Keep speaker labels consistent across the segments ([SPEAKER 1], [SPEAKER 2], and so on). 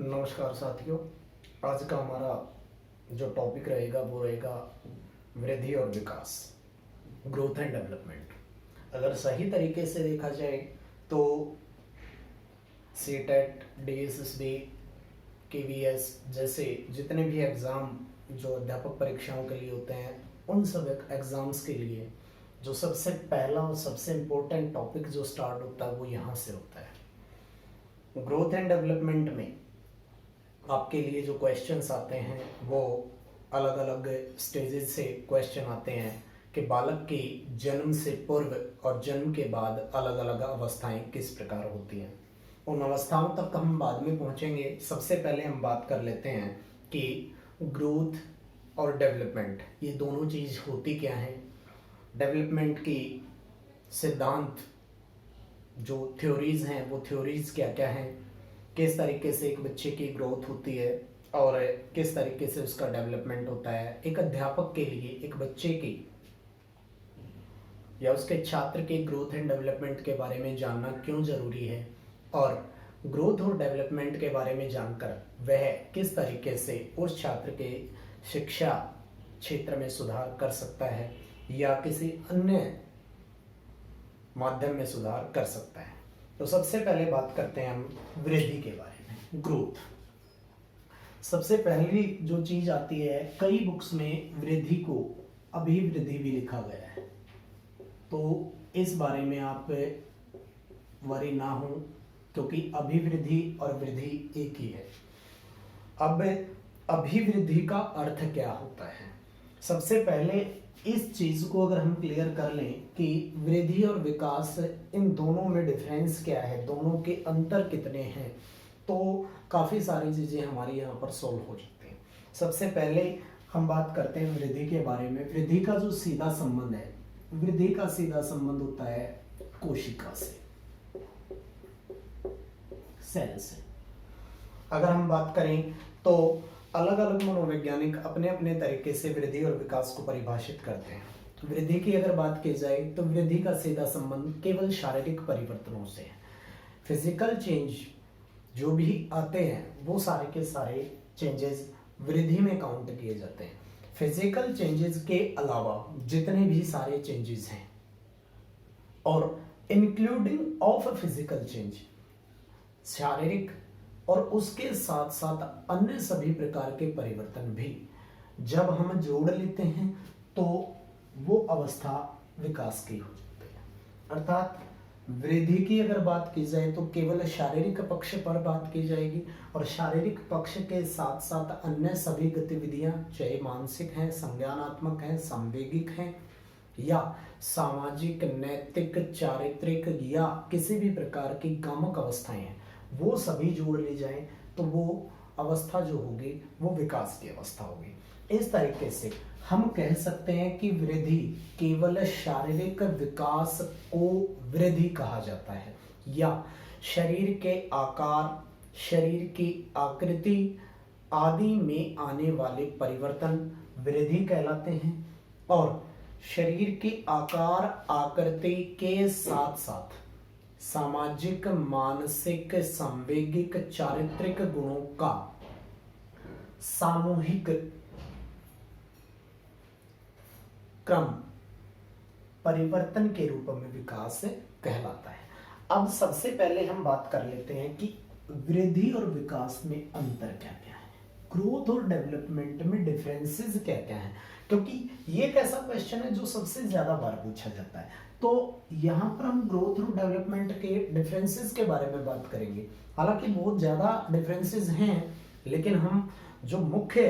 [SPEAKER 1] नमस्कार साथियों। आज का हमारा जो टॉपिक रहेगा वो रहेगा वृद्धि और विकास, ग्रोथ एंड डेवलपमेंट। अगर सही तरीके से देखा जाए तो सीटेट, डीएसएसबी, केवीएस जैसे जितने भी एग्ज़ाम जो अध्यापक परीक्षाओं के लिए होते हैं, उन सब एग्ज़ाम्स के लिए जो सबसे पहला और सबसे इम्पोर्टेंट टॉपिक जो स्टार्ट होता है वो यहाँ से होता है। ग्रोथ एंड डेवलपमेंट में आपके लिए जो क्वेश्चंस आते हैं वो अलग अलग स्टेजेस से क्वेश्चन आते हैं कि बालक की जन्म से पूर्व और जन्म के बाद अलग अलग अवस्थाएं किस प्रकार होती हैं। उन अवस्थाओं तक हम बाद में पहुंचेंगे। सबसे पहले हम बात कर लेते हैं कि ग्रोथ और डेवलपमेंट ये दोनों चीज़ होती क्या है। डेवलपमेंट की सिद्धांत जो थ्योरीज हैं वो थ्योरीज क्या क्या हैं, किस तरीके से एक बच्चे की ग्रोथ होती है और किस तरीके से उसका डेवलपमेंट होता है। एक अध्यापक के लिए एक बच्चे की या उसके छात्र के ग्रोथ एंड डेवलपमेंट के बारे में जानना क्यों जरूरी है और ग्रोथ और डेवलपमेंट के बारे में जानकर वह किस तरीके से उस छात्र के शिक्षा क्षेत्र में सुधार कर सकता है या किसी अन्य माध्यम में सुधार कर सकता है। तो सबसे पहले बात करते हैं हम वृद्धि के बारे में, ग्रोथ। सबसे पहली जो चीज आती है, कई बुक्स में वृद्धि को अभिवृद्धि भी लिखा गया है, तो इस बारे में आप वरी ना हो क्योंकि अभिवृद्धि और वृद्धि एक ही है। अब अभिवृद्धि का अर्थ क्या होता है, सबसे पहले इस चीज को अगर हम क्लियर कर लें कि वृद्धि और विकास इन दोनों में डिफरेंस क्या है, दोनों के अंतर कितने हैं, तो काफ़ी सारी चीज़ें हमारी यहाँ पर सॉल्व हो जाती हैं। सबसे पहले हम बात करते हैं वृद्धि के बारे में। वृद्धि का जो सीधा संबंध है, वृद्धि का सीधा संबंध होता है कोशिका से, सेल से। अगर हम बात करें तो अलग अलग मनोवैज्ञानिक अपने अपने तरीके से वृद्धि और विकास को परिभाषित करते हैं। वृद्धि की अगर बात की जाए तो वृद्धि का सीधा संबंध केवल शारीरिक परिवर्तनों से है। फिजिकल चेंज जो भी आते हैं वो सारे के सारे चेंजेस वृद्धि में काउंट किए जाते हैं। फिजिकल चेंजेस के अलावा जितने भी सारे चेंजेस हैं और इंक्लूडिंग ऑफ फिजिकल चेंज, शारीरिक और उसके साथ साथ अन्य सभी प्रकार के परिवर्तन भी जब हम जोड़ लेते हैं तो वो अवस्था विकास की हो जाती है। अर्थात वृद्धि की अगर बात की जाए तो केवल शारीरिक पक्ष पर बात की जाएगी और शारीरिक पक्ष के साथ साथ अन्य सभी गतिविधियां चाहे मानसिक हैं, संज्ञानात्मक हैं, संवेगिक हैं या सामाजिक, नैतिक, चारित्रिक या किसी भी प्रकार की कामुक अवस्थाएं हैं, वो सभी जोड़ ली जाए तो वो अवस्था जो होगी वो विकास की अवस्था होगी। इस तरीके से हम कह सकते हैं कि वृद्धि केवल शारीरिक विकास को वृद्धि कहा जाता है या शरीर के आकार, शरीर की आकृति आदि में आने वाले परिवर्तन वृद्धि कहलाते हैं और शरीर के आकार आकृति के साथ साथ सामाजिक, मानसिक, संवेगिक, चारित्रिक गुणों का सामूहिक क्रम परिवर्तन के रूप में विकास कहलाता है। अब सबसे पहले हम बात कर लेते हैं कि वृद्धि और विकास में अंतर क्या क्या है, ग्रोथ और डेवलपमेंट में डिफरेंसेस क्या क्या हैं, क्योंकि ये एक ऐसा क्वेश्चन है जो सबसे ज्यादा बार पूछा जाता है। तो यहाँ पर हम ग्रोथ और डेवलपमेंट के डिफरेंसेस के बारे में बात करेंगे। हालांकि बहुत ज़्यादा डिफरेंसेस हैं लेकिन हम जो मुख्य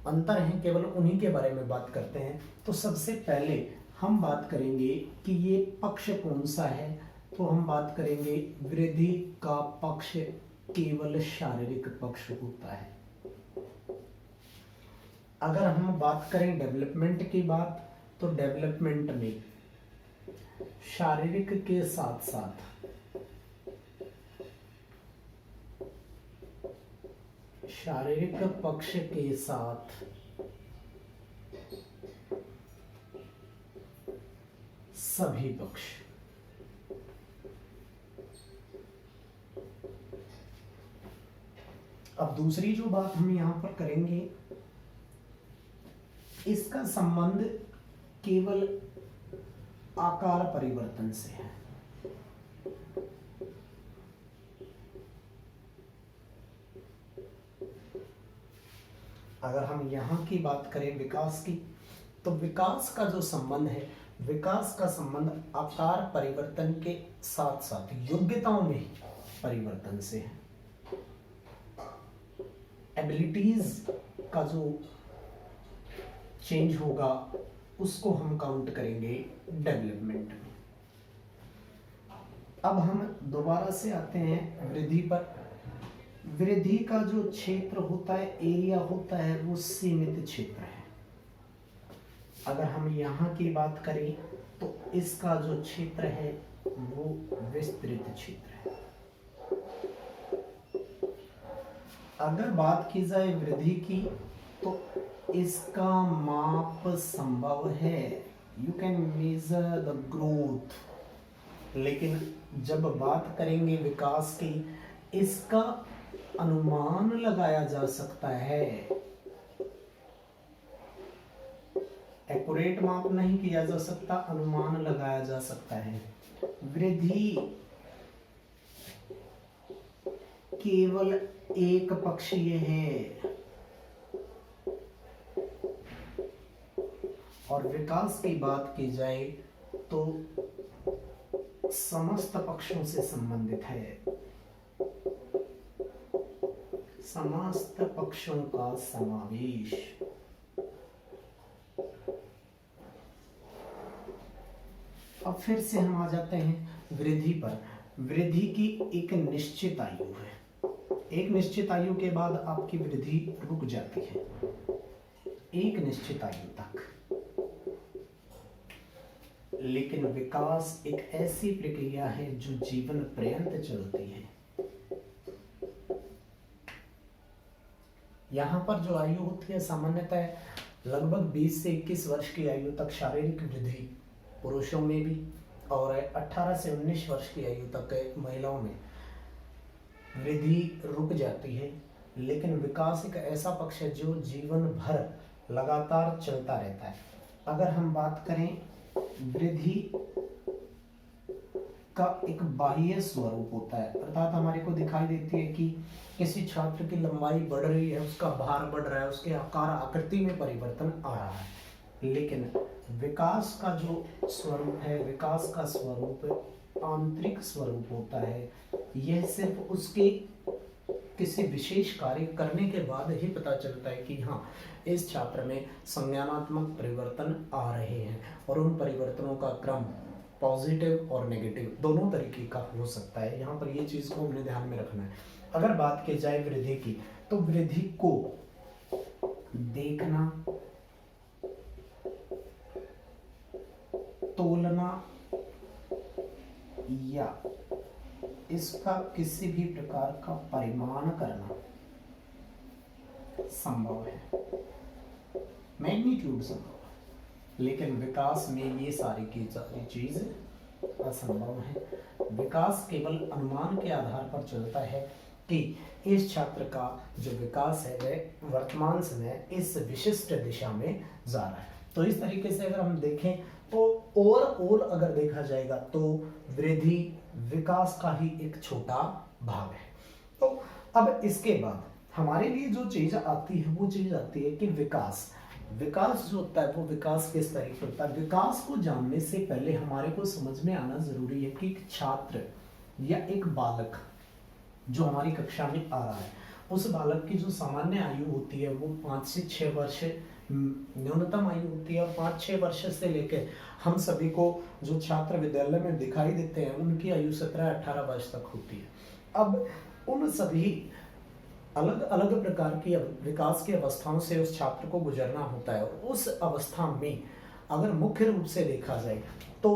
[SPEAKER 1] अंतर हैं केवल उन्हीं के बारे में बात करते हैं। तो सबसे पहले हम बात करेंगे कि ये पक्ष कौन सा है, तो हम बात करेंगे वृद्धि का पक्ष केवल शारीरिक पक्ष होता है। अगर हम बात करें डेवलपमेंट की बात तो डेवलपमेंट में शारीरिक के साथ साथ शारीरिक पक्ष के साथ सभी पक्ष अब दूसरी जो बात हम यहाँ पर करेंगे, इसका संबंध केवल आकार परिवर्तन से है। अगर हम यहाँ की बात करें विकास की, तो विकास का जो संबंध है, विकास का संबंध आकार परिवर्तन के साथ साथ योग्यताओं में परिवर्तन से है। एबिलिटीज का जो चेंज होगा उसको हम काउंट करेंगे डेवलपमेंट में। अब हम दोबारा से आते हैं वृद्धि पर। वृद्धि का जो क्षेत्र होता है, एरिया होता है, वो सीमित क्षेत्र है। अगर हम यहाँ की बात करें तो इसका जो क्षेत्र है वो विस्तृत क्षेत्र है। अगर बात की जाए वृद्धि की, तो इसका माप संभव है, you can measure the growth. लेकिन जब बात करेंगे विकास की, इसका अनुमान लगाया जा सकता है, एक्यूरेट माप नहीं किया जा सकता, अनुमान लगाया जा सकता है। वृद्धि केवल एक पक्षीय है और विकास की बात की जाए तो समस्त पक्षों से संबंधित है, समस्त पक्षों का समावेश। अब फिर से हम आ जाते हैं वृद्धि पर। वृद्धि की एक निश्चित आयु है, एक निश्चित आयु के बाद आपकी वृद्धि रुक जाती है, एक निश्चित आयु तक। लेकिन विकास एक ऐसी प्रक्रिया है जो जीवन पर्यंत चलती है। यहाँ पर जो आयु होती है सामान्यतः लगभग 20 से 21 वर्ष की आयु तक शारीरिक वृद्धि पुरुषों में भी, और 18 से 19 वर्ष की आयु तक महिलाओं में वृद्धि रुक जाती है। लेकिन विकास एक ऐसा पक्ष है जो जीवन भर लगातार चलता रहता है। अगर हम बात करें वृद्धि का एक बाह्य स्वरूप होता है, अर्थात हमारे को दिखाई देती है कि किसी छात्र की लंबाई बढ़ रही है, उसका भार बढ़ रहा है, उसके आकार आकृति में परिवर्तन आ रहा है। लेकिन विकास का जो स्वरूप है, विकास का स्वरूप आंतरिक स्वरूप होता है। यह सिर्फ उसके किसी विशेष कार्य करने के बाद ही पता चलता है कि हाँ, इस छात्र में संज्ञानात्मक परिवर्तन आ रहे हैं, और उन परिवर्तनों का क्रम पॉजिटिव और नेगेटिव दोनों तरीके का हो सकता है। यहाँ पर ये चीज को हमने ध्यान में रखना है। अगर बात की जाए वृद्धि की, तो वृद्धि को देखना, तोलना या इसका किसी भी प्रकार का परिमाण करना संभव है, मैग्नीट्यूड संभव है। लेकिन विकास में ये सारी की सारी चीज असंभव है। विकास केवल अनुमान के आधार पर चलता है कि इस छात्र का जो विकास है वह वर्तमान समय इस विशिष्ट दिशा में जा रहा है। तो इस तरीके से अगर हम देखें तो ओवरऑल अगर देखा जाएगा तो वृद्धि विकास का ही एक छोटा भाग है। तो अब इसके बाद हमारे लिए जो चीज आती है वो चीज आती है कि विकास जो होता है वो विकास किस तरीके होता है। विकास को जानने से पहले हमारे को समझ में आना जरूरी है कि एक छात्र या एक बालक जो हमारी कक्षा में आ रहा है, उस बालक की जो सामान्य आयु होती है वो 5 से 6 वर्ष न्यूनतम आयु होती है, और 5-6 वर्ष से लेकर हम सभी को जो छात्र विद्यालय में दिखाई देते हैं उनकी आयु 17-18 वर्ष तक होती है। अब उन सभी अलग अलग प्रकार की विकास की अवस्थाओं से उस छात्र को गुजरना होता है। उस अवस्था में अगर मुख्य रूप से देखा जाए तो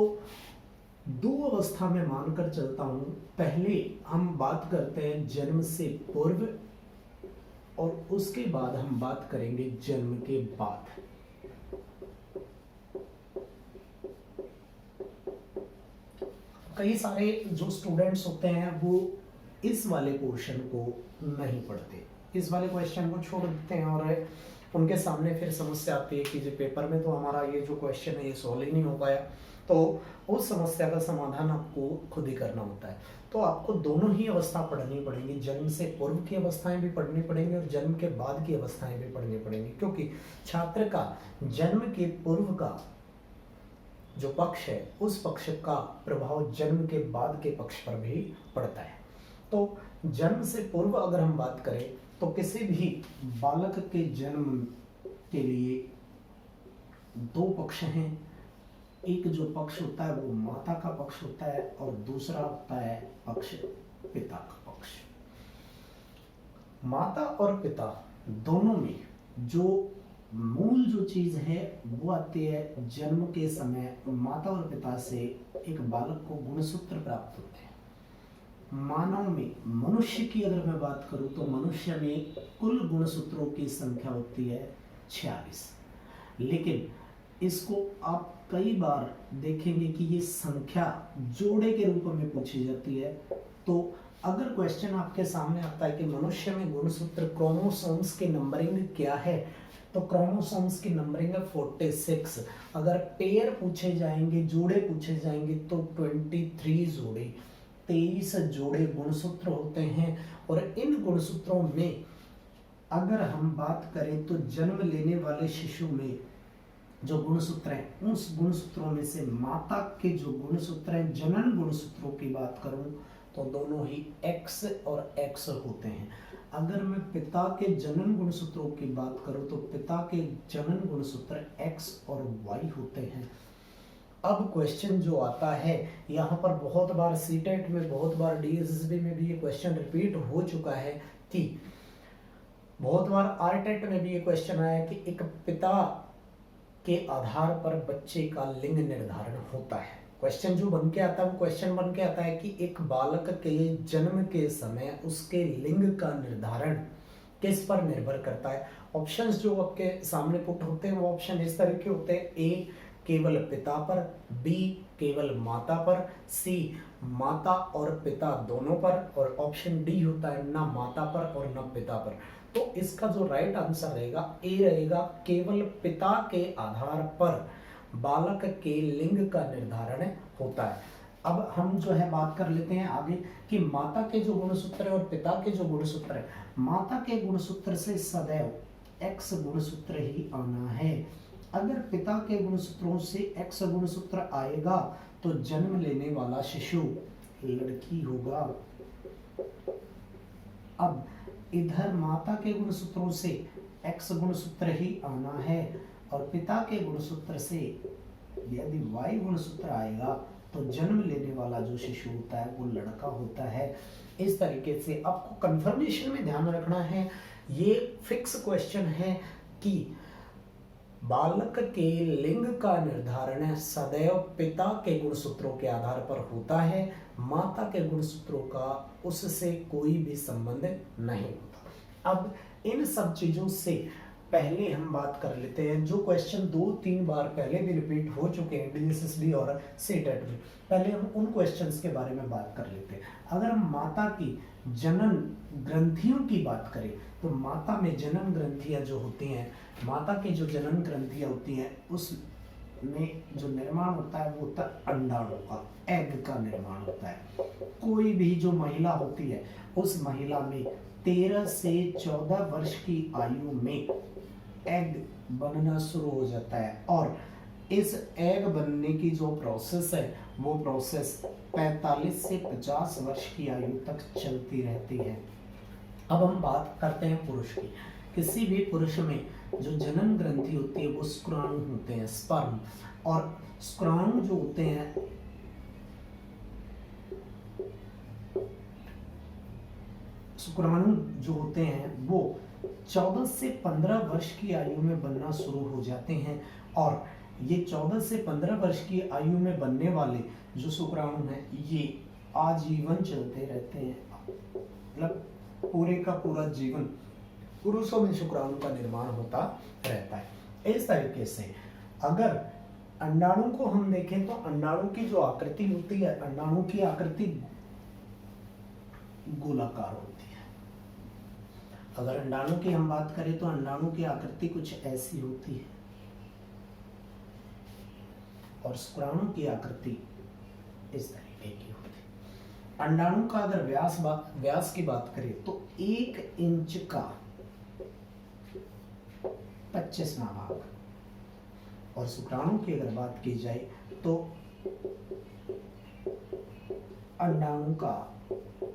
[SPEAKER 1] 2 अवस्था में मानकर चलता हूं। पहले हम बात करते हैं जन्म से पूर्व, और उसके बाद हम बात करेंगे जन्म के बाद। कई सारे जो स्टूडेंट्स होते हैं वो इस वाले पोर्शन को नहीं पढ़ते, इस वाले क्वेश्चन को छोड़ देते हैं और उनके सामने फिर समस्या आती है कि जो पेपर में तो हमारा ये जो क्वेश्चन है ये सॉल्व ही नहीं हो पाया, तो उस समस्या का समाधान आपको खुद ही करना होता है। तो आपको दोनों ही अवस्था पढ़नी पड़ेंगी, जन्म से पूर्व की अवस्थाएं भी पढ़नी पड़ेंगी और जन्म के बाद की अवस्थाएं भी पढ़नी पड़ेंगी, क्योंकि छात्र का जन्म के पूर्व का जो पक्ष है उस पक्ष का प्रभाव जन्म के बाद के पक्ष पर भी पड़ता है। तो जन्म से पूर्व अगर हम बात करें तो किसी भी बालक के जन्म के लिए दो पक्ष हैं। एक जो पक्ष होता है वो माता का पक्ष होता है और दूसरा होता है पक्ष पिता का पक्ष। माता और पिता दोनों में जो मूल जो चीज है वो आती है जन्म के समय माता और पिता से एक बालक को गुणसूत्र प्राप्त होते हैं। मानव में, मनुष्य की अगर मैं बात करूं तो मनुष्य में कुल गुणसूत्रों की संख्या होती है 46, लेकिन इसको आप कई बार देखेंगे कि ये संख्या जोड़े के रूप में पूछी जाती है। तो अगर क्वेश्चन आपके सामने आता है कि मनुष्य में गुणसूत्र क्रोमोसोम्स की नंबरिंग क्या है, तो क्रोमोसोम्स की नंबरिंग है 46। अगर पेयर पूछे जाएंगे, जोड़े पूछे जाएंगे तो 23 जोड़े, 23 जोड़े गुणसूत्र होते हैं। और इन गुणसूत्रों में अगर हम बात करें तो जन्म लेने वाले शिशु में जो गुणसूत्र हैं उस गुणसूत्रों में से माता के जो गुणसूत्र हैं, जनन गुणसूत्रों की बात करूं तो दोनों ही X और X होते हैं। अगर मैं पिता के जनन गुणसूत्रों की बात करूं तो पिता के जनन गुणसूत्र X और Y होते हैं। अब क्वेश्चन जो आता है यहाँ पर बहुत बार सीटेट में, बहुत बार डीएसएसबी में भी ये क्वेश्चन रिपीट हो चुका है कि बहुत बार आरटेट में भी ये क्वेश्चन आया कि एक पिता के आधार पर बच्चे का लिंग निर्धारण होता है। क्वेश्चन जो बन के आता है वो क्वेश्चन बन के आता है कि एक बालक के जन्म के समय उसके लिंग का निर्धारण किस पर निर्भर करता है। ऑप्शंस जो आपके सामने पुट होते हैं वो ऑप्शन इस तरह के होते हैं: ए केवल पिता पर, बी केवल माता पर, सी माता और पिता दोनों पर, और ऑप्शन डी होता है ना माता पर और न पिता पर। तो इसका जो राइट आंसर रहेगा ए रहेगा, केवल पिता के आधार पर बालक के लिंग का निर्धारण होता है। अब हम जो है बात कर लेते हैं आगे कि माता के जो गुणसूत्र है और पिता के जो गुणसूत्र है। माता के गुणसूत्र से सदैव X गुणसूत्र ही आना है। अगर पिता के गुणसूत्रों से X गुणसूत्र आएगा तो जन्म लेने वाला शिशु लड़की होगा। अब इधर माता के गुणसूत्रों से X गुणसूत्र ही आना है और पिता के गुणसूत्र से यदि Y गुणसूत्र आएगा तो जन्म लेने वाला जो शिशु होता है वो लड़का होता है। इस तरीके से आपको कंफर्मेशन में ध्यान रखना है, ये फिक्स क्वेश्चन है कि बालक के लिंग का निर्धारण सदैव पिता के गुणसूत्रों के आधार पर होता है, माता के गुणसूत्रों का उससे कोई भी संबंध नहीं होता। अब इन सब चीजों से पहले हम बात कर लेते हैं जो क्वेश्चन 2-3 बार पहले भी रिपीट हो चुके हैं डीएसएसबी और सीटेट में। पहले हम उन क्वेश्चंस के बारे में बात कर लेते हैं। अगर हम माता की जनन ग्रंथियों की बात करें तो माता में जनन ग्रंथियां जो होती हैं, माता की जो जनन ग्रंथियां होती हैं उसमें जो निर्माण होता है वो होता है अंडाणु का, एग का निर्माण होता है। कोई भी जो महिला होती है उस महिला में 13 से 14 वर्ष की आयु में एग बनना शुरू हो जाता है और इस एग बनने की जो प्रोसेस है वो प्रोसेस 45 से 50 वर्ष की आयु तक चलती रहती है। अब हम बात करते हैं पुरुष की। किसी भी पुरुष में जो जनन ग्रंथि होती है वो शुक्राणु होते हैं, स्पर्म, और शुक्राणु जो होते हैं शुक्राणु जो होते हैं वो 14 से 15 वर्ष की आयु में बनना शुरू हो जाते हैं और ये 14 से 15 वर्ष की आयु में बनने वाले जो शुक्राणु हैं ये आजीवन चलते रहते हैं, मतलब पूरे का पूरा जीवन पुरुषों में शुक्राणु का निर्माण होता रहता है। इस तरीके से अगर अंडाणु को हम देखें तो अंडाणु की जो आकृति होती है, अंडाणु की आकृति गोलाकार होती है। अगर अंडाणु की हम बात करें तो अंडाणु की आकृति कुछ ऐसी होती है और शुक्राणु की आकृति इस तरीके की होती है। अंडाणु का अगर व्यास की बात करें तो 1 इंच का 25वां भाग और शुक्राणु की अगर बात की जाए तो अंडाणु का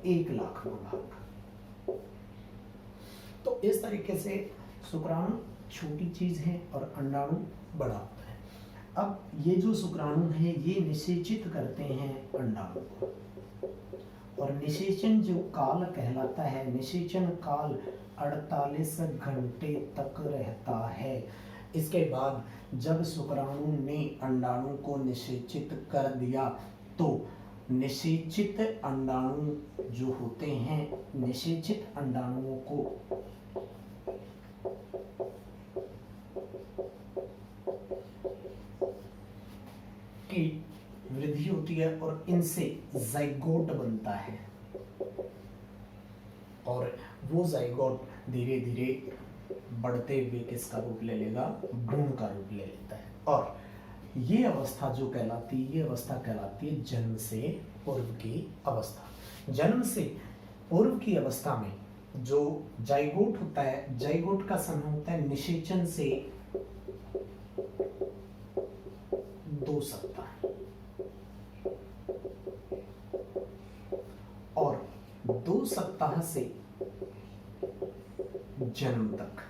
[SPEAKER 1] 1,00,000वां भाग। तो इस तरीके से शुक्राणु छोटी चीज है और अंडाणु बड़ा होता है। अब ये जो शुक्राणु है ये निषेचित करते हैं अंडाणु को और निषेचन जो काल कहलाता है, निषेचन काल 48 घंटे तक रहता है। इसके बाद जब शुक्राणु ने अंडाणु को निषेचित कर दिया तो निषेचित अंडाणु जो होते हैं, निषेचित अंडाणुओं को की वृद्धि होती है और इनसे जाइगोट बनता है और वो जाइगोट धीरे धीरे बढ़ते हुए किसका रूप ले लेगा, भ्रूण का रूप ले लेता है। और ये अवस्था जो कहलाती है, ये अवस्था कहलाती है जन्म से पूर्व की अवस्था। जन्म से पूर्व की अवस्था में जो जाइगोट होता है, जाइगोट का समय होता है निषेचन से 2 सप्ताह और 2 सप्ताह से जन्म तक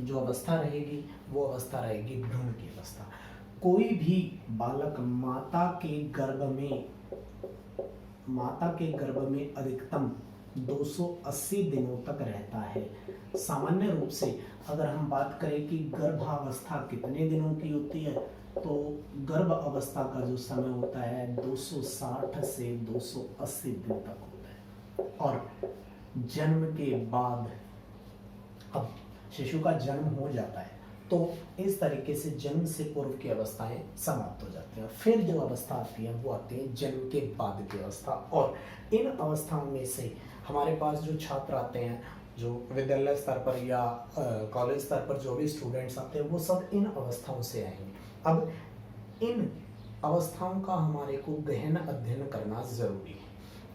[SPEAKER 1] जो अवस्था रहेगी वो अवस्था रहेगी भ्रूण की अवस्था। कोई भी बालक माता के गर्भ में अधिकतम 280 दिनों तक रहता है। सामान्य रूप से अगर हम बात करें कि गर्भावस्था कितने दिनों की होती है तो गर्भ अवस्था का जो समय होता है 260 से 280 दिन तक होता है। और जन्म के बाद अब शिशु का जन्म हो जाता है तो इस तरीके से जन्म से पूर्व की अवस्थाएं समाप्त हो जाती हैं। फिर जो अवस्था आती है वो आती है जन्म के बाद की अवस्था। और इन अवस्थाओं में से हमारे पास जो छात्र आते हैं, जो विद्यालय स्तर पर या कॉलेज स्तर पर जो भी स्टूडेंट्स आते हैं वो सब इन अवस्थाओं से आएंगे। अब इन अवस्थाओं का हमारे को गहन अध्ययन करना जरूरी है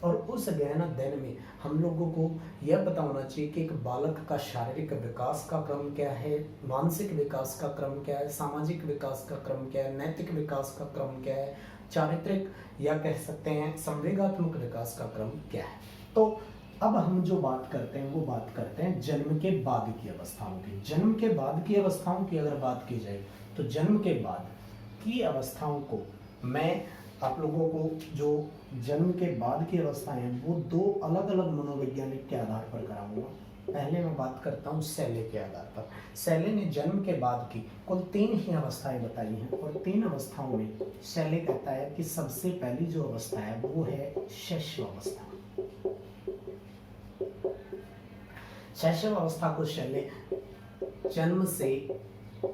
[SPEAKER 1] और उस गहन अध्ययन में हम लोगों को यह पता होना चाहिए कि एक बालक का शारीरिक विकास का क्रम क्या है, मानसिक विकास का क्रम क्या है, सामाजिक विकास का क्रम क्या है, नैतिक विकास का क्रम क्या है, चारित्रिक या कह सकते हैं संवेगात्मक विकास का क्रम क्या है। तो अब हम जो बात करते हैं वो बात करते हैं जन्म के बाद की अवस्थाओं की। जन्म के बाद की अवस्थाओं की अगर बात की जाए तो जन्म के बाद की अवस्थाओं को मैं आप लोगों को जो जन्म के बाद की अवस्थाएं हैं वो 2 अलग अलग मनोवैज्ञानिक के आधार पर कराऊंगा। पहले मैं बात करता हूँ शैले के आधार पर। शैले ने जन्म के बाद की कुल 3 ही अवस्थाएं बताई हैं और 3 अवस्थाओं में शैले कहता है कि सबसे पहली जो अवस्था है वो है शैशव अवस्था। शैशव अवस्था को शैले जन्म से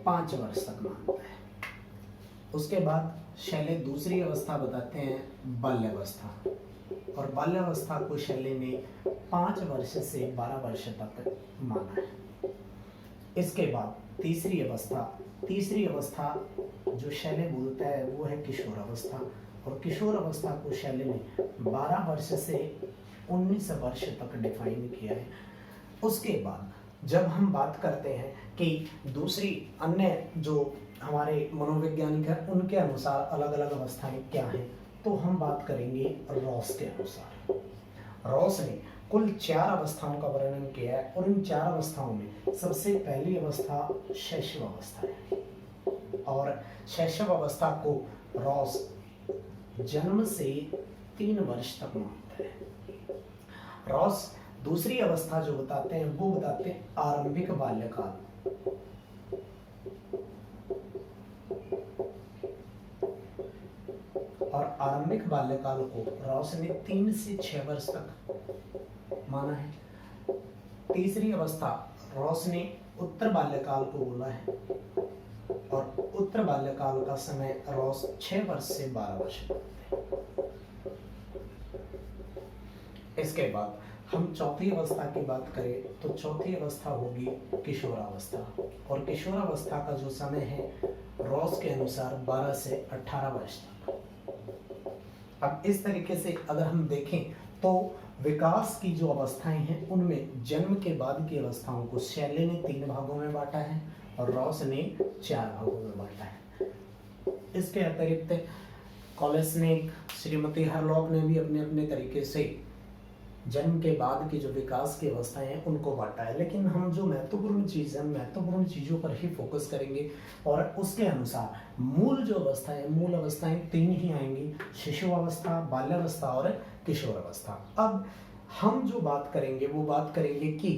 [SPEAKER 1] 5 वर्ष तक मानता है। उसके बाद शैले दूसरी अवस्था बताते हैं बाल्यावस्था और बाल्यावस्था को शैले ने 5 वर्ष से 12 वर्ष तक माना है। इसके बाद तीसरी अवस्था जो शैले बोलता है वो है किशोर अवस्था और किशोर अवस्था को शैले ने 12 वर्ष से 19 वर्ष तक डिफाइन किया है। उसके बाद जब हम बात करते हैं कि दूसरी अन्य जो हमारे मनोवैज्ञानिक हैं उनके अनुसार अलग अलग अवस्थाएं क्या हैं तो हम बात करेंगे रॉस के अनुसार। रॉस ने कुल 4 अवस्थाओं का वर्णन किया है और इन 4 अवस्थाओं में सबसे पहली अवस्था शैशव अवस्था है और शैशव अवस्था को रॉस जन्म से 3 वर्ष तक मानता है। रॉस दूसरी अवस्था जो बताते हैं वो बताते हैं आरंभिक बाल्यकाल। और आरंभिक बाल्यकाल को रॉस ने 3 से 6 वर्ष तक माना है। तीसरी अवस्था रॉस ने उत्तर बाल्यकाल को बोला है और उत्तर बाल्यकाल का समय रॉस 6 वर्ष से 12 वर्ष तक है। इसके बाद हम चौथी अवस्था की बात करें तो चौथी अवस्था होगी किशोरावस्था, और किशोरावस्था का जो समय है रॉस के अनुसार 12 से 18 वर्ष तक। अब इस तरीके से अगर हम देखें तो विकास की जो अवस्थाएं हैं उनमें जन्म के बाद की अवस्थाओं को शैली ने 3 भागों में बांटा है और रॉस ने 4 भागों में बांटा है। इसके अतिरिक्त कॉलेस्नेक, श्रीमती हरलॉक ने भी अपने अपने तरीके से जन्म के बाद की जो विकास की अवस्थाएं हैं उनको बांटा है, लेकिन हम जो महत्वपूर्ण चीज़ है महत्वपूर्ण चीज़ों पर ही फोकस करेंगे और उसके अनुसार मूल जो अवस्था है मूल अवस्थाएं 3 ही आएंगी, शिशु अवस्था, बाल्यावस्था और किशोर अवस्था। अब हम जो बात करेंगे वो बात करेंगे कि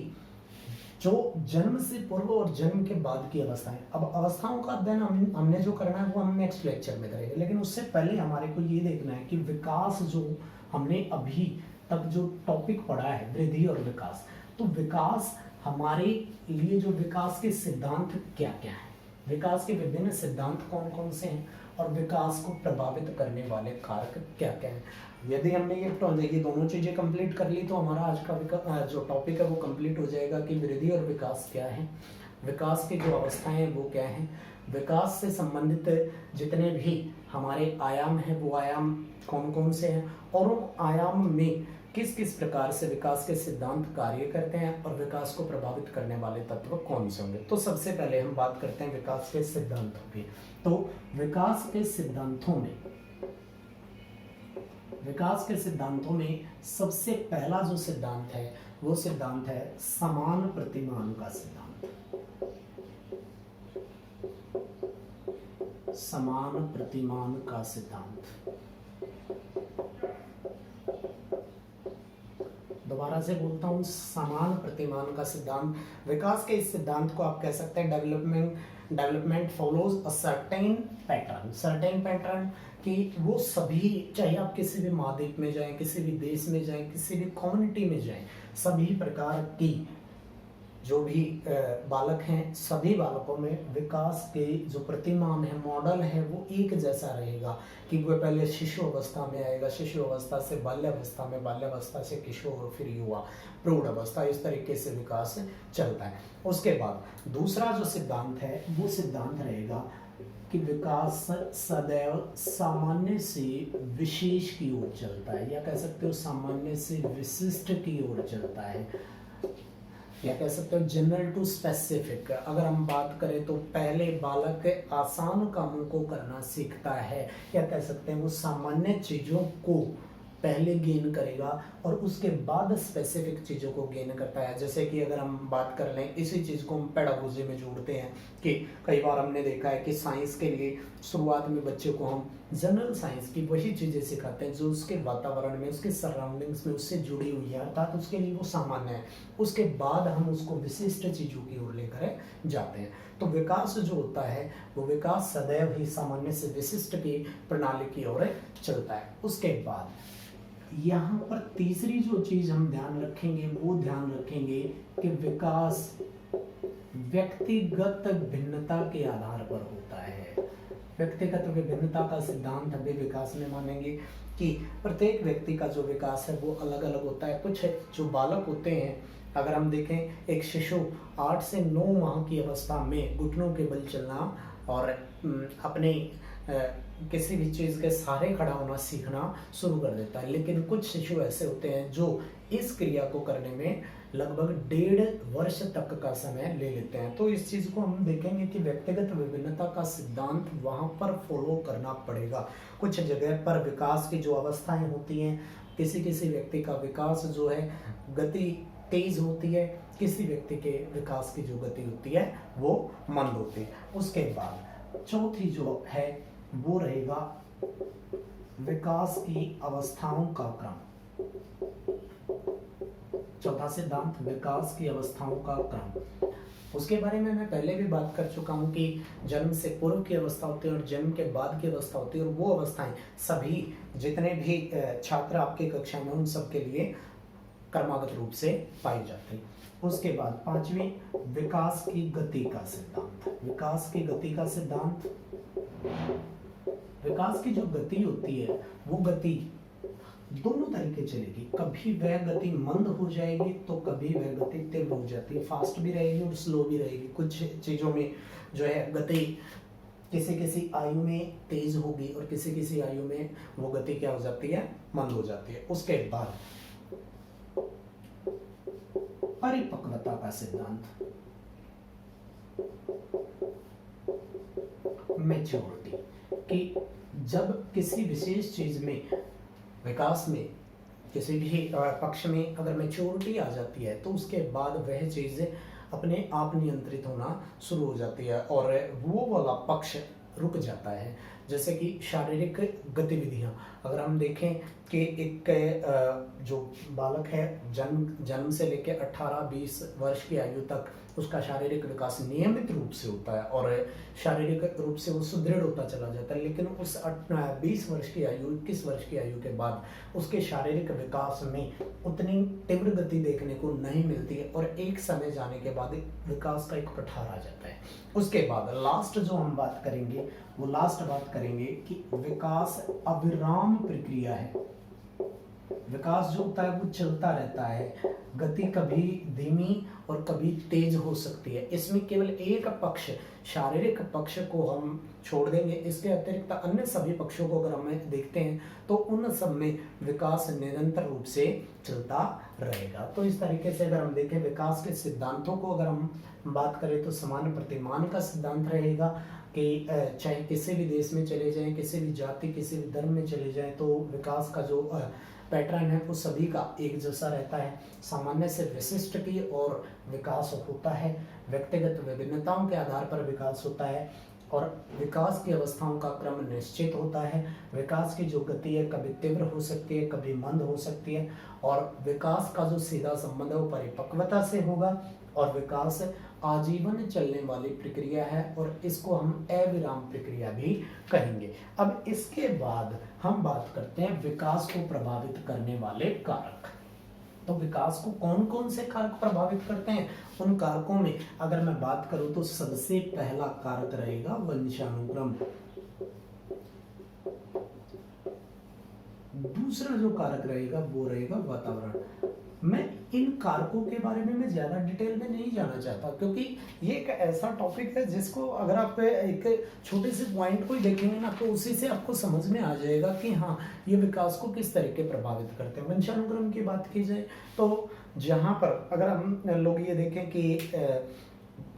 [SPEAKER 1] जो जन्म से पूर्व और जन्म के बाद की अवस्थाएं, अब अवस्थाओं का अध्ययन हमने जो करना है वो हम नेक्स्ट लेक्चर में करेंगे, लेकिन उससे पहले हमारे को ये देखना है कि विकास जो हमने अभी तक जो टॉपिक पढ़ा है वृद्धि और विकास, तो विकास हमारे लिए जो विकास के सिद्धांत क्या क्या हैं, विकास के विभिन्न सिद्धांत कौन कौन से हैं और विकास को प्रभावित करने वाले कारक क्या क्या हैं। यदि हमने ये दोनों चीज़ें कंप्लीट कर ली तो हमारा आज का जो टॉपिक है वो कंप्लीट हो जाएगा कि वृद्धि और विकास क्या है, विकास की जो अवस्थाएं हैं वो क्या हैं, विकास से संबंधित जितने भी हमारे आयाम हैं वो आयाम कौन कौन से हैं और उन आयाम में किस किस प्रकार से विकास के सिद्धांत कार्य करते हैं और विकास को प्रभावित करने वाले तत्व कौन से होंगे। तो सबसे पहले हम बात करते हैं विकास के सिद्धांतों की। तो विकास के सिद्धांतों में सबसे पहला जो सिद्धांत है वो सिद्धांत है समान प्रतिमान का सिद्धांत। समान प्रतिमान का सिद्धांत, दोबारा से बोलता हूं, समान प्रतिमान का सिद्धांत। विकास के इस सिद्धांत को आप कह सकते हैं development follows a certain pattern, कि वो सभी, चाहे आप किसी भी महाद्वीप में जाएं, किसी भी देश में जाएं, किसी भी कम्युनिटी में जाएं, सभी प्रकार की जो भी बालक हैं सभी बालकों में विकास के जो प्रतिमान है मॉडल है वो एक जैसा रहेगा कि वो पहले शिशु अवस्था में आएगा, शिशु अवस्था से बाल्यावस्था में, बाल्यावस्था से किशोर, फिर युवा, प्रौढ़ अवस्था, इस तरीके से विकास चलता है। उसके बाद दूसरा जो सिद्धांत है वो सिद्धांत रहेगा कि विकास सदैव सामान्य से विशेष की ओर चलता है, या कह सकते हो सामान्य से विशिष्ट की ओर चलता है, या कह सकते हो जनरल टू स्पेसिफिक। अगर हम बात करें तो पहले बालक आसान कामों को करना सीखता है, या कह सकते हैं वो सामान्य चीज़ों को पहले गेन करेगा और उसके बाद स्पेसिफिक चीज़ों को गेन करता है। जैसे कि अगर हम बात कर लें, इसी चीज़ को हम पेडागोजी में जोड़ते हैं कि कई बार हमने देखा है कि साइंस के लिए शुरुआत में बच्चे को हम जनरल साइंस की वही चीज़ें सिखाते हैं जो उसके वातावरण में, उसके सराउंडिंग्स में उससे जुड़ी हुई है, अर्थात उसके लिए वो सामान्य है। उसके बाद हम उसको विशिष्ट चीज़ों की ओर लेकर जाते हैं। तो विकास जो होता है वो विकास सदैव ही सामान्य से विशिष्ट की प्रणाली की ओर चलता है। उसके बाद यहाँ पर तीसरी जो चीज़ हम ध्यान रखेंगे वो ध्यान रखेंगे कि विकास व्यक्तिगत भिन्नता के आधार पर होता है। व्यक्तिगत विभिन्नता का सिद्धांत अभी विकास में मानेंगे कि प्रत्येक व्यक्ति का जो विकास है वो अलग अलग होता है। कुछ जो बालक होते हैं, अगर हम देखें, एक शिशु 8 से 9 माह की अवस्था में घुटनों के बल चलना और अपने किसी भी चीज़ के सहारे खड़ा होना सीखना शुरू कर देता है, लेकिन कुछ शिशु ऐसे होते हैं जो इस क्रिया को करने में लगभग 1.5 वर्ष तक का समय ले लेते हैं। तो इस चीज़ को हम देखेंगे कि व्यक्तिगत विभिन्नता का सिद्धांत वहाँ पर फॉलो करना पड़ेगा। कुछ जगह पर विकास की जो अवस्थाएं होती हैं, किसी किसी व्यक्ति का विकास जो है गति तेज होती है, किसी व्यक्ति के विकास की जो गति होती है वो मंद होती है। उसके बाद चौथी जो है वो रहेगा विकास की अवस्थाओं का क्रम। चौथा सिद्धांत विकास की अवस्थाओं का क्रम। उसके बारे में मैं पहले भी बात कर चुका हूं कि जन्म से पूर्व की अवस्था होती है और जन्म के बाद की अवस्था होती है, और वो अवस्थाएं सभी जितने भी छात्र आपके कक्षा में उन सब के लिए क्रमागत रूप से पाई जाती है। उसके बाद पांचवी विकास की गति का सिद्धांत। विकास की गति का सिद्धांत, विकास की जो गति होती है वो गति दोनों तरीके चलेगी। कभी वह गति मंद हो जाएगी तो कभी वह गति तीव्र हो जाती है, फास्ट भी रहेगी और स्लो भी रहेगी। कुछ चीज़ों में जो है गति किसी किसी आयु में तेज होगी और किसी किसी आयु में वो गति क्या हो जाती है, मंद हो जाती है। उसके बाद परिपक्वता का सिद्धांत, मैच्योरिटी, कि जब किसी विशेष चीज में विकास में किसी भी पक्ष में अगर मैच्योरिटी आ जाती है तो उसके बाद वह चीज अपने आप नियंत्रित होना शुरू हो जाती है और वो वाला पक्ष रुक जाता है। जैसे कि शारीरिक गतिविधियां, अगर हम देखें कि एक जो बालक है जन्म से लेकर 18-20 वर्ष की आयु तक उसका शारीरिक विकास नियमित रूप से होता है और शारीरिक रूप से वो सुदृढ़ होता चला जाता है, लेकिन उस 20 वर्ष की आयु 21 वर्ष की आयु के बाद उसके शारीरिक विकास में उतनी तीव्र गति देखने को नहीं मिलती है और एक समय जाने के बाद विकास का एक पठार आ जाता है। उसके बाद लास्ट जो हम बात करेंगे वो लास्ट बात करेंगे कि विकास अविराम प्रक्रिया है। विकास जो होता है वो चलता रहता है, गति कभी धीमी और कभी तेज हो सकती है। इसमें केवल एक पक्ष, शारीरिक पक्ष को हम छोड़ देंगे, इसके अतिरिक्त अन्य सभी पक्षों को अगर हम देखते हैं तो उन सब में विकास निरंतर रूप से चलता रहेगा। तो इस तरीके से अगर हम देखें विकास के सिद्धांतों को अगर हम बात करें तो समान प्रतिमान का सिद्धांत रहेगा कि चाहे किसी भी देश में चले जाएं, किसी भी जाति किसी भी धर्म में चले जाएं, तो विकास का जो पैटर्न है वो सभी का एक जैसा रहता है। सामान्य से विशिष्ट की और विकास होता है, व्यक्तिगत विभिन्नताओं के आधार पर विकास होता है और विकास की अवस्थाओं का क्रम निश्चित होता है। विकास की जो गति है कभी तीव्र हो सकती है, कभी मंद हो सकती है और विकास का जो सीधा संबंध है वो परिपक्वता से होगा और विकास आजीवन चलने वाली प्रक्रिया है और इसको हम अविराम प्रक्रिया भी कहेंगे। अब इसके बाद हम बात करते हैं विकास को प्रभावित करने वाले कारक। तो विकास को कौन कौन से कारक प्रभावित करते हैं, उन कारकों में अगर मैं बात करूं तो सबसे पहला कारक रहेगा वंशानुक्रम। दूसरा जो कारक रहेगा वो रहेगा वातावरण। मैं इन कारकों के बारे में मैं ज्यादा डिटेल में नहीं जाना चाहता क्योंकि ये एक ऐसा टॉपिक है जिसको अगर आप एक छोटे से पॉइंट को ही देखेंगे ना तो उसी से आपको समझ में आ जाएगा कि हाँ ये विकास को किस तरीके प्रभावित करते हैं। वंशानुक्रम की बात की जाए तो जहाँ पर अगर हम लोग ये देखें कि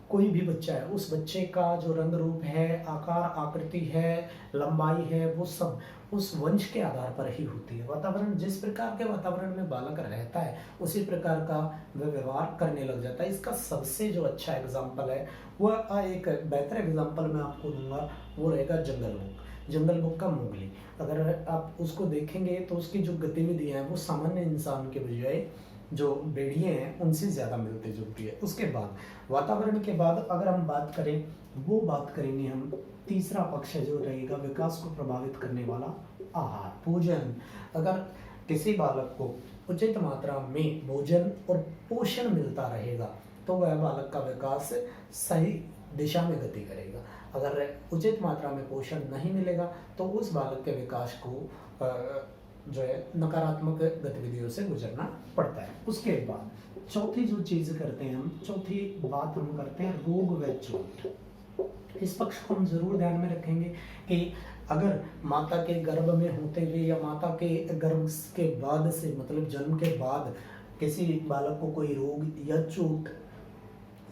[SPEAKER 1] कोई भी बच्चा है, उस बच्चे का जो रंग रूप है, आकार आकृति है, लंबाई है, वो सब उस वंश के आधार पर ही होती है। वातावरण, जिस प्रकार के वातावरण में बालक रहता है उसी प्रकार का वह व्यवहार करने लग जाता है। इसका सबसे जो अच्छा एग्जाम्पल है वह एक बेहतर एग्जाम्पल मैं आपको दूंगा, वो रहेगा जंगल बुक। जंगल बुक का मोगली, अगर आप उसको देखेंगे तो उसकी जो गतिविधियां हैं वो सामान्य इंसान के बजाय जो भेड़िए हैं उनसे ज़्यादा मिलते जुलती है। उसके बाद वातावरण के बाद अगर हम बात करें, वो बात करेंगे हम तीसरा पक्ष जो रहेगा विकास को प्रभावित करने वाला आहार, भोजन। अगर किसी बालक को उचित मात्रा में भोजन और पोषण मिलता रहेगा तो वह बालक का विकास सही दिशा में गति करेगा। अगर उचित मात्रा में पोषण नहीं मिलेगा तो उस बालक के विकास को जो है नकारात्मक गतिविधियों से गुजरना पड़ता है। उसके बाद चौथी जो चीज करते हैं हम, चौथी बात हम करते हैं रोग व चोट। इस पक्ष को हम जरूर ध्यान में रखेंगे कि अगर माता के गर्भ में होते हुए या माता के गर्भ के बाद से मतलब जन्म के बाद किसी बालक को कोई रोग या चोट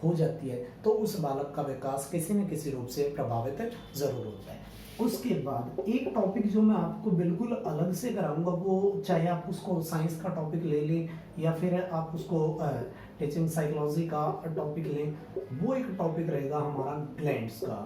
[SPEAKER 1] हो जाती है तो उस बालक का विकास किसी न किसी रूप से प्रभावित जरूर होता है। उसके बाद एक टॉपिक जो मैं आपको बिल्कुल अलग से कराऊंगा, वो चाहे आप उसको साइंस का टॉपिक ले लें या फिर आप उसको टीचिंग साइकोलॉजी का टॉपिक लें, वो एक टॉपिक रहेगा हमारा ग्लैंड्स का।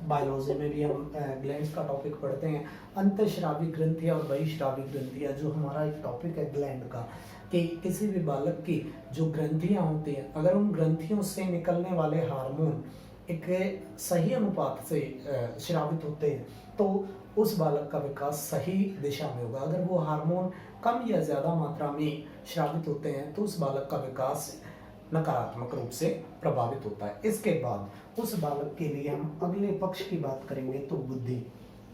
[SPEAKER 1] बायोलॉजी में भी हम ग्लैंड्स का टॉपिक पढ़ते हैं, अंतःस्रावी ग्रंथियां और बहिःस्रावी ग्रंथियां, जो हमारा एक टॉपिक है ग्लैंड का, कि किसी भी बालक की जो ग्रंथियां होती हैं अगर उन ग्रंथियों से निकलने वाले हार्मोन एक सही अनुपात से स्रावित होते हैं तो उस बालक का विकास सही दिशा में होगा। अगर वो हार्मोन कम या ज्यादा मात्रा में स्रावित होते हैं तो उस बालक का विकास नकारात्मक रूप से प्रभावित होता है। इसके बाद उस बालक के लिए हम अगले पक्ष की बात करेंगे तो बुद्धि।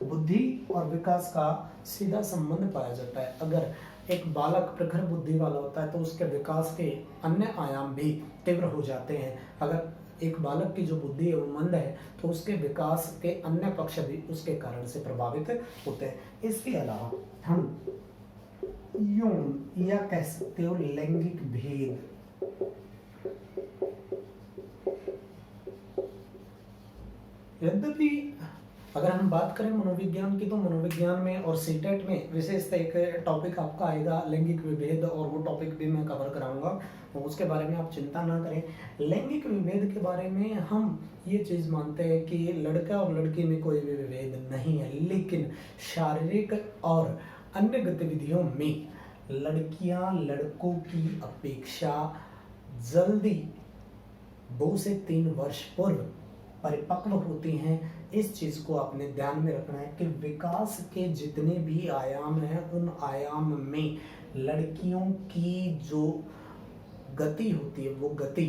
[SPEAKER 1] बुद्धि और विकास का सीधा संबंध पाया जाता है। अगर एक बालक प्रखर बुद्धि वाला होता है तो उसके विकास के अन्य आयाम भी तीव्र हो जाते हैं। अगर एक बालक की जो बुद्धि है वो मंद है तो उसके विकास के अन्य पक्ष भी उसके कारण से प्रभावित होते हैं। इसके अलावा हम यौन या कह सकते हो लैंगिक भेद, यद्यपि अगर हम बात करें मनोविज्ञान की तो मनोविज्ञान में और सीटेट में विशेषतः एक टॉपिक आपका आएगा लैंगिक विभेद, और वो टॉपिक भी मैं कवर कराऊंगा, तो उसके बारे में आप चिंता ना करें। लैंगिक विभेद के बारे में हम ये चीज़ मानते हैं कि लड़का और लड़की में कोई भी विभेद नहीं है, लेकिन शारीरिक और अन्य गतिविधियों में लड़कियां लड़कों की अपेक्षा जल्दी 2 से 3 वर्ष पूर्व परिपक्व होती हैं। इस चीज को आपने ध्यान में रखना है कि विकास के जितने भी आयाम हैं उन आयाम में लड़कियों की जो गति होती है वो गति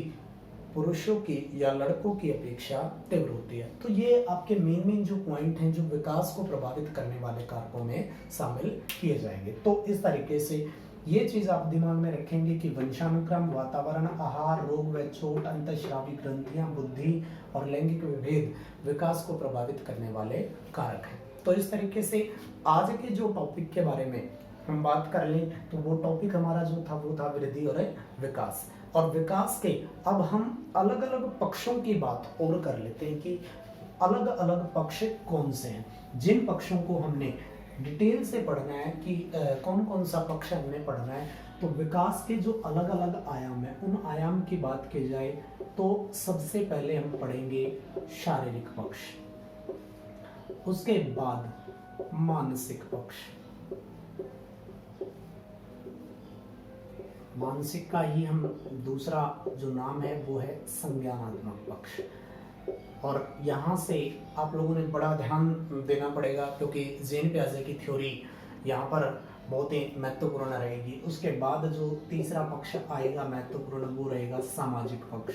[SPEAKER 1] पुरुषों की या लड़कों की अपेक्षा तीव्र होती है। तो ये आपके मेन जो पॉइंट हैं जो विकास को प्रभावित करने वाले कारकों में शामिल किए जाएंगे। तो इस तरीके से ये चीज आप दिमाग में रखेंगे कि वंशानुक्रम, वातावरण, आहार, रोग व चोट, अंतःस्रावी ग्रंथियां, बुद्धि और लैंगिक विभेद विकास को प्रभावित करने वाले कारक हैं। तो इस तरीके से आज के जो टॉपिक के बारे में हम बात कर लें तो वो टॉपिक हमारा जो था वो था वृद्धि और विकास। और विकास के अब हम अलग अलग पक्षों की बात और कर लेते हैं कि अलग अलग पक्ष कौन से हैं, जिन पक्षों को हमने डिटेल से पढ़ना है कि कौन कौन सा पक्ष हमें पढ़ना है। तो विकास के जो अलग अलग आयाम है उन आयाम की बात की जाए तो सबसे पहले हम पढ़ेंगे शारीरिक पक्ष, उसके बाद मानसिक पक्ष, मानसिक का ही हम दूसरा जो नाम है वो है संज्ञानात्मक पक्ष। और यहाँ से आप लोगों ने बड़ा ध्यान देना पड़ेगा क्योंकि जेन पियाजे की थ्योरी यहाँ पर बहुत ही महत्वपूर्ण रहेगी। उसके बाद जो तीसरा पक्ष आएगा महत्वपूर्ण वो रहेगा सामाजिक पक्ष,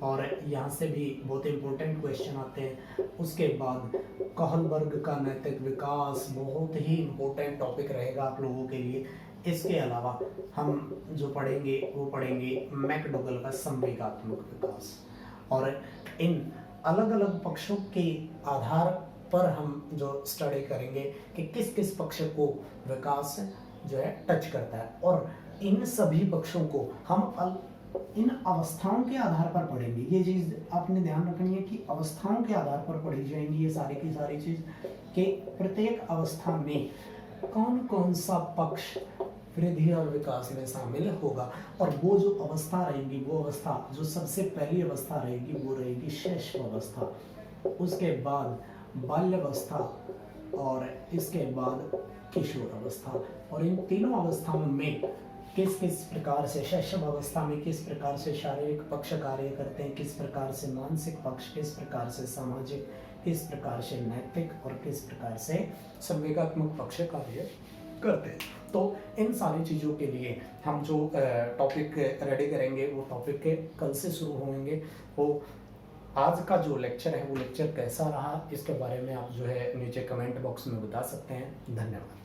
[SPEAKER 1] और यहाँ से भी बहुत इंपॉर्टेंट क्वेश्चन आते हैं। उसके बाद कहलबर्ग का नैतिक विकास बहुत ही इंपॉर्टेंट टॉपिक रहेगा आप लोगों के लिए। इसके अलावा हम जो पढ़ेंगे वो पढ़ेंगे मैकडोगल का संवेगात्मक विकास। और इन अलग अलग पक्षों के आधार पर हम जो स्टडी करेंगे कि किस किस पक्ष को विकास जो है टच करता है, और इन सभी पक्षों को हम इन अवस्थाओं के आधार पर पढ़ेंगे। ये चीज आपने ध्यान रखनी है कि अवस्थाओं के आधार पर पढ़ी जाएंगी ये सारी की सारी चीज कि प्रत्येक अवस्था में कौन कौन सा पक्ष वृद्धि और विकास में शामिल होगा। और वो जो अवस्था रहेंगी वो अवस्था जो सबसे पहली अवस्था रहेगी वो रहेगी शैशव अवस्था, उसके बाद बाल्यावस्था और इसके बाद किशोर अवस्था। और इन तीनों अवस्थाओं में किस किस प्रकार से शैशव अवस्था में किस प्रकार से शारीरिक पक्ष कार्य करते हैं, किस प्रकार से मानसिक पक्ष, किस प्रकार से सामाजिक, किस प्रकार से नैतिक और किस प्रकार से संवेगात्मक पक्ष कार्य करते हैं। तो इन सारी चीज़ों के लिए हम जो टॉपिक रेडी करेंगे वो टॉपिक के कल से शुरू होंगे। वो आज का जो लेक्चर है वो लेक्चर कैसा रहा इसके बारे में आप जो है नीचे कमेंट बॉक्स में बता सकते हैं। धन्यवाद।